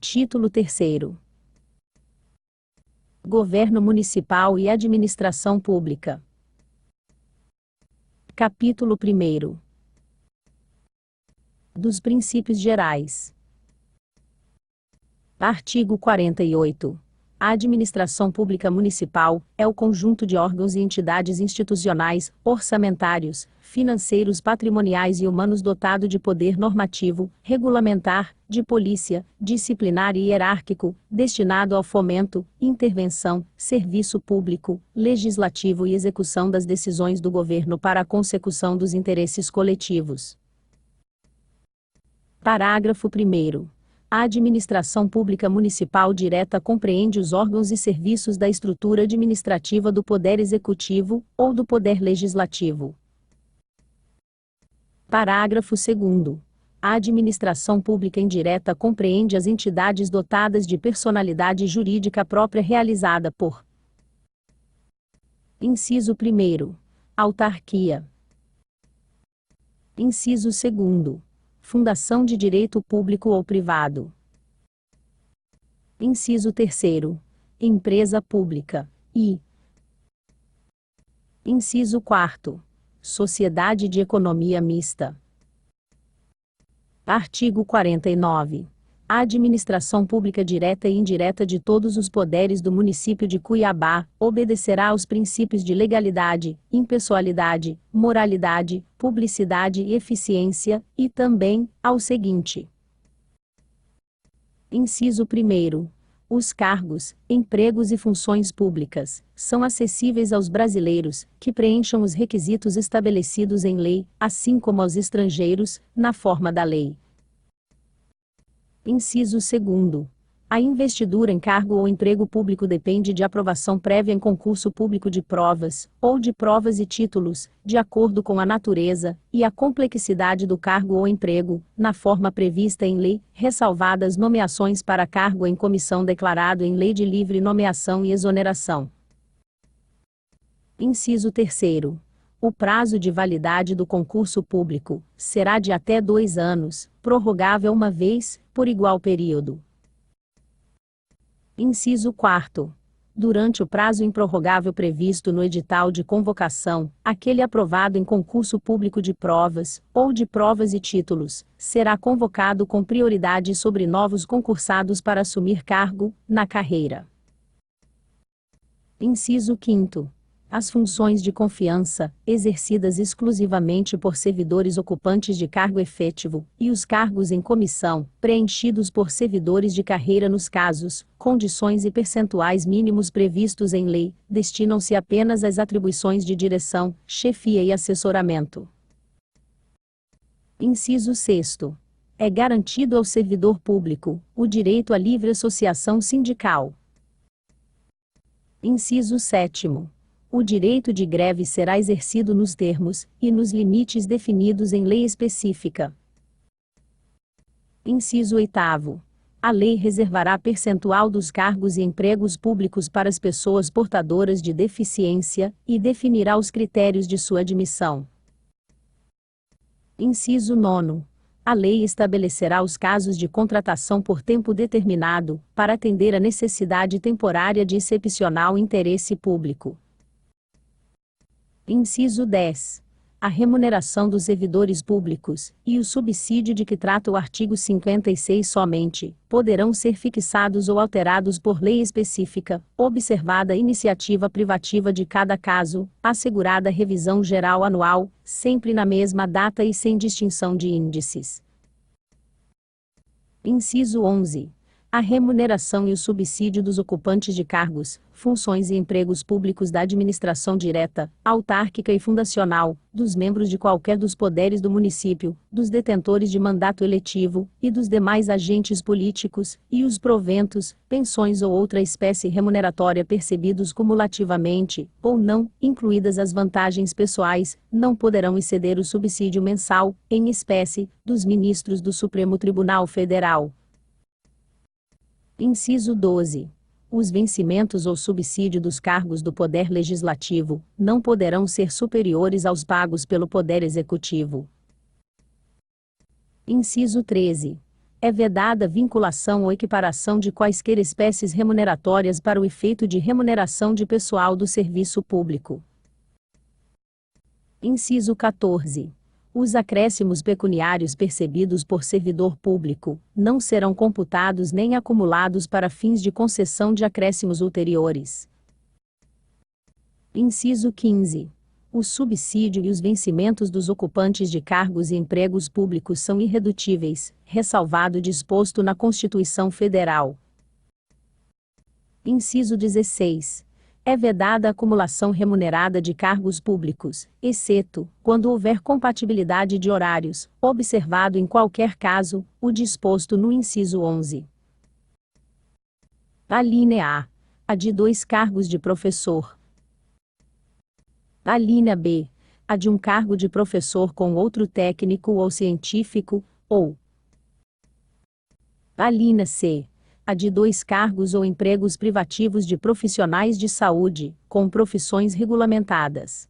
Título 3º. Governo Municipal e Administração Pública. Capítulo 1º. Dos princípios gerais. Artigo 48. A administração pública municipal é o conjunto de órgãos e entidades institucionais, orçamentários, financeiros, patrimoniais e humanos dotado de poder normativo, regulamentar, de polícia, disciplinar e hierárquico, destinado ao fomento, intervenção, serviço público, legislativo e execução das decisões do governo para a consecução dos interesses coletivos. Parágrafo 1º. A administração pública municipal direta compreende os órgãos e serviços da estrutura administrativa do Poder Executivo, ou do Poder Legislativo. Parágrafo 2º. A administração pública indireta compreende as entidades dotadas de personalidade jurídica própria realizada por: Inciso 1º. Autarquia. Inciso 2º. Fundação de direito público ou privado. Inciso 3º. Empresa pública. E. Inciso 4º. Sociedade de economia mista. Artigo 49. A administração pública direta e indireta de todos os poderes do município de Cuiabá obedecerá aos princípios de legalidade, impessoalidade, moralidade, publicidade e eficiência, e também ao seguinte. Inciso 1º. Os cargos, empregos e funções públicas são acessíveis aos brasileiros, que preencham os requisitos estabelecidos em lei, assim como aos estrangeiros, na forma da lei. Inciso 2º. A investidura em cargo ou emprego público depende de aprovação prévia em concurso público de provas, ou de provas e títulos, de acordo com a natureza e a complexidade do cargo ou emprego, na forma prevista em lei, ressalvadas nomeações para cargo em comissão declarado em lei de livre nomeação e exoneração. Inciso 3º. O prazo de validade do concurso público será de até 2 anos, prorrogável uma vez, por igual período. Inciso 4º. Durante o prazo improrrogável previsto no edital de convocação, aquele aprovado em concurso público de provas, ou de provas e títulos, será convocado com prioridade sobre novos concursados para assumir cargo, na carreira. Inciso 5º. As funções de confiança, exercidas exclusivamente por servidores ocupantes de cargo efetivo, e os cargos em comissão, preenchidos por servidores de carreira nos casos, condições e percentuais mínimos previstos em lei, destinam-se apenas às atribuições de direção, chefia e assessoramento. Inciso 6º. É garantido ao servidor público o direito à livre associação sindical. Inciso 7º. O direito de greve será exercido nos termos e nos limites definidos em lei específica. Inciso 8º. A lei reservará percentual dos cargos e empregos públicos para as pessoas portadoras de deficiência e definirá os critérios de sua admissão. Inciso 9º. A lei estabelecerá os casos de contratação por tempo determinado, para atender a necessidade temporária de excepcional interesse público. Inciso 10. A remuneração dos servidores públicos, e o subsídio de que trata o artigo 56 somente, poderão ser fixados ou alterados por lei específica, observada a iniciativa privativa de cada caso, assegurada a revisão geral anual, sempre na mesma data e sem distinção de índices. Inciso 11. A remuneração e o subsídio dos ocupantes de cargos, funções e empregos públicos da administração direta, autárquica e fundacional, dos membros de qualquer dos poderes do município, dos detentores de mandato eletivo, e dos demais agentes políticos, e os proventos, pensões ou outra espécie remuneratória percebidos cumulativamente, ou não, incluídas as vantagens pessoais, não poderão exceder o subsídio mensal, em espécie, dos ministros do Supremo Tribunal Federal. Inciso 12. Os vencimentos ou subsídio dos cargos do Poder Legislativo não poderão ser superiores aos pagos pelo Poder Executivo. Inciso 13. É vedada a vinculação ou equiparação de quaisquer espécies remuneratórias para o efeito de remuneração de pessoal do serviço público. Inciso 14. Os acréscimos pecuniários percebidos por servidor público não serão computados nem acumulados para fins de concessão de acréscimos ulteriores. Inciso 15. O subsídio e os vencimentos dos ocupantes de cargos e empregos públicos são irredutíveis, ressalvado o disposto na Constituição Federal. Inciso 16. É vedada a acumulação remunerada de cargos públicos, exceto, quando houver compatibilidade de horários, observado em qualquer caso, o disposto no inciso 11. Alínea A. A de 2 cargos de professor. Alínea B. A de um cargo de professor com outro técnico ou científico, ou. Alínea C. A de 2 cargos ou empregos privativos de profissionais de saúde, com profissões regulamentadas.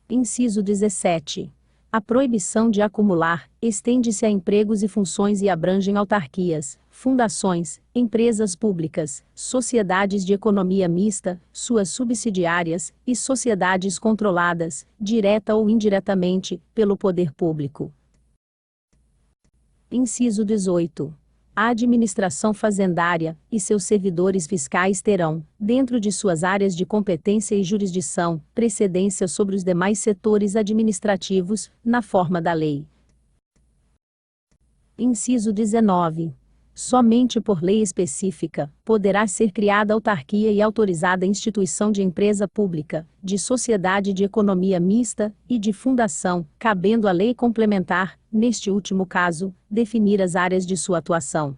Inciso 17. A proibição de acumular estende-se a empregos e funções e abrangem autarquias, fundações, empresas públicas, sociedades de economia mista, suas subsidiárias, e sociedades controladas, direta ou indiretamente, pelo poder público. Inciso 18. A administração fazendária e seus servidores fiscais terão, dentro de suas áreas de competência e jurisdição, precedência sobre os demais setores administrativos, na forma da lei. Inciso 19. Somente por lei específica, poderá ser criada autarquia e autorizada a instituição de empresa pública, de sociedade de economia mista, e de fundação, cabendo à lei complementar, neste último caso, definir as áreas de sua atuação.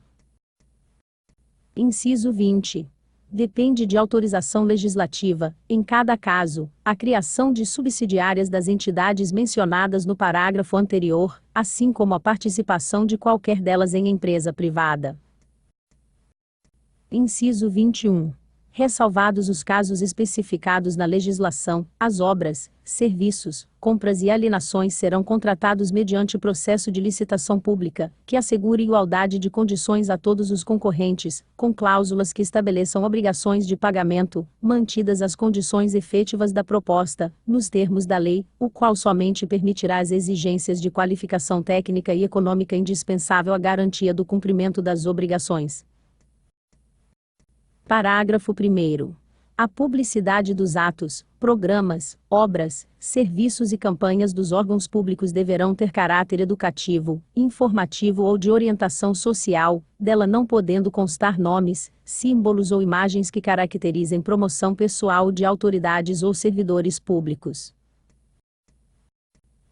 Inciso 20. Depende de autorização legislativa, em cada caso, a criação de subsidiárias das entidades mencionadas no parágrafo anterior, assim como a participação de qualquer delas em empresa privada. Inciso 21. Ressalvados os casos especificados na legislação, as obras, serviços, compras e alienações serão contratados mediante processo de licitação pública, que assegure igualdade de condições a todos os concorrentes, com cláusulas que estabeleçam obrigações de pagamento, mantidas as condições efetivas da proposta, nos termos da lei, o qual somente permitirá as exigências de qualificação técnica e econômica indispensável à garantia do cumprimento das obrigações. Parágrafo 1º. A publicidade dos atos, programas, obras, serviços e campanhas dos órgãos públicos deverão ter caráter educativo, informativo ou de orientação social, dela não podendo constar nomes, símbolos ou imagens que caracterizem promoção pessoal de autoridades ou servidores públicos.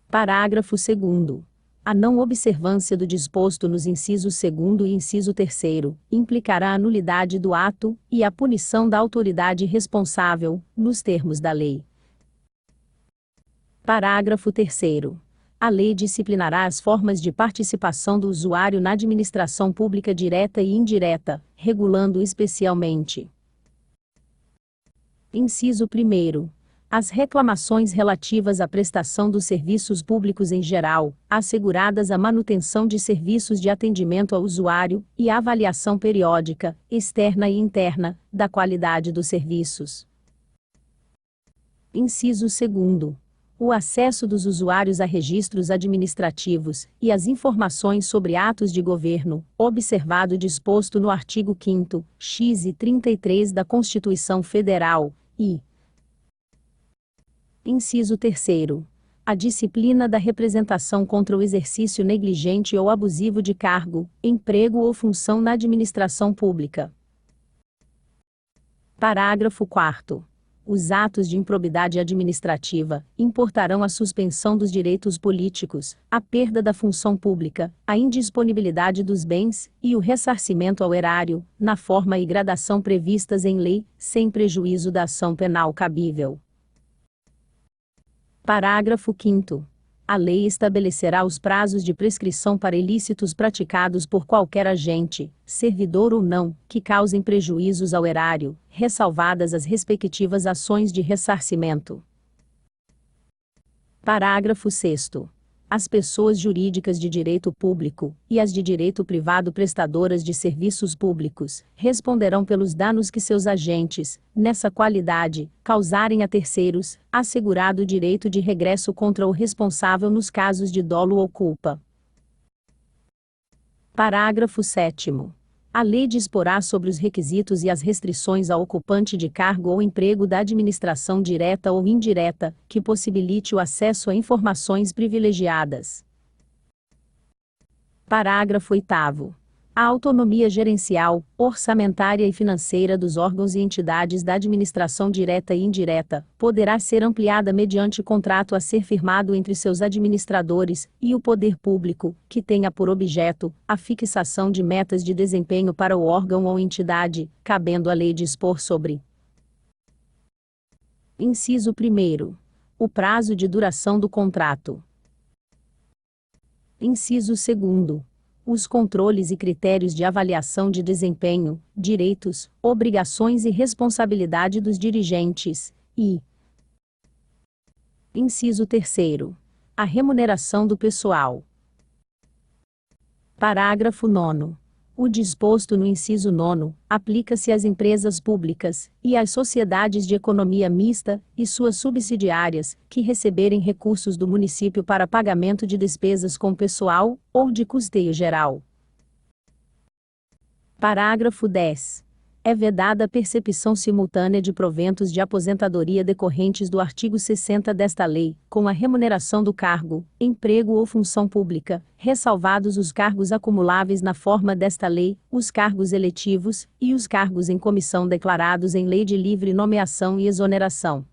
Parágrafo 2º. A não observância do disposto nos incisos 2º e inciso 3º, implicará a nulidade do ato, e a punição da autoridade responsável, nos termos da lei. Parágrafo 3º. A lei disciplinará as formas de participação do usuário na administração pública direta e indireta, regulando especialmente. Inciso 1º. As reclamações relativas à prestação dos serviços públicos em geral, asseguradas a manutenção de serviços de atendimento ao usuário, e a avaliação periódica, externa e interna, da qualidade dos serviços. Inciso 2º. O acesso dos usuários a registros administrativos, e as informações sobre atos de governo, observado o disposto no artigo 5º, x e 33 da Constituição Federal, e Inciso 3º. A disciplina da representação contra o exercício negligente ou abusivo de cargo, emprego ou função na administração pública. Parágrafo 4º. Os atos de improbidade administrativa importarão a suspensão dos direitos políticos, a perda da função pública, a indisponibilidade dos bens, e o ressarcimento ao erário, na forma e gradação previstas em lei, sem prejuízo da ação penal cabível. Parágrafo 5º. A lei estabelecerá os prazos de prescrição para ilícitos praticados por qualquer agente, servidor ou não, que causem prejuízos ao erário, ressalvadas as respectivas ações de ressarcimento. Parágrafo 6º. As pessoas jurídicas de direito público, e as de direito privado prestadoras de serviços públicos, responderão pelos danos que seus agentes, nessa qualidade, causarem a terceiros, assegurado o direito de regresso contra o responsável nos casos de dolo ou culpa. Parágrafo 7º. A lei disporá sobre os requisitos e as restrições ao ocupante de cargo ou emprego da administração direta ou indireta, que possibilite o acesso a informações privilegiadas. Parágrafo 8º. A autonomia gerencial, orçamentária e financeira dos órgãos e entidades da administração direta e indireta poderá ser ampliada mediante contrato a ser firmado entre seus administradores e o poder público, que tenha por objeto a fixação de metas de desempenho para o órgão ou entidade, cabendo à lei dispor sobre. Inciso 1º. O prazo de duração do contrato. Inciso 2º. Os controles e critérios de avaliação de desempenho, direitos, obrigações e responsabilidade dos dirigentes, e. Inciso 3º. A remuneração do pessoal. Parágrafo 9º. O disposto no inciso 9º aplica-se às empresas públicas e às sociedades de economia mista e suas subsidiárias que receberem recursos do município para pagamento de despesas com pessoal ou de custeio geral. Parágrafo 10. É vedada a percepção simultânea de proventos de aposentadoria decorrentes do artigo 60 desta lei, com a remuneração do cargo, emprego ou função pública, ressalvados os cargos acumuláveis na forma desta lei, os cargos eletivos e os cargos em comissão declarados em lei de livre nomeação e exoneração.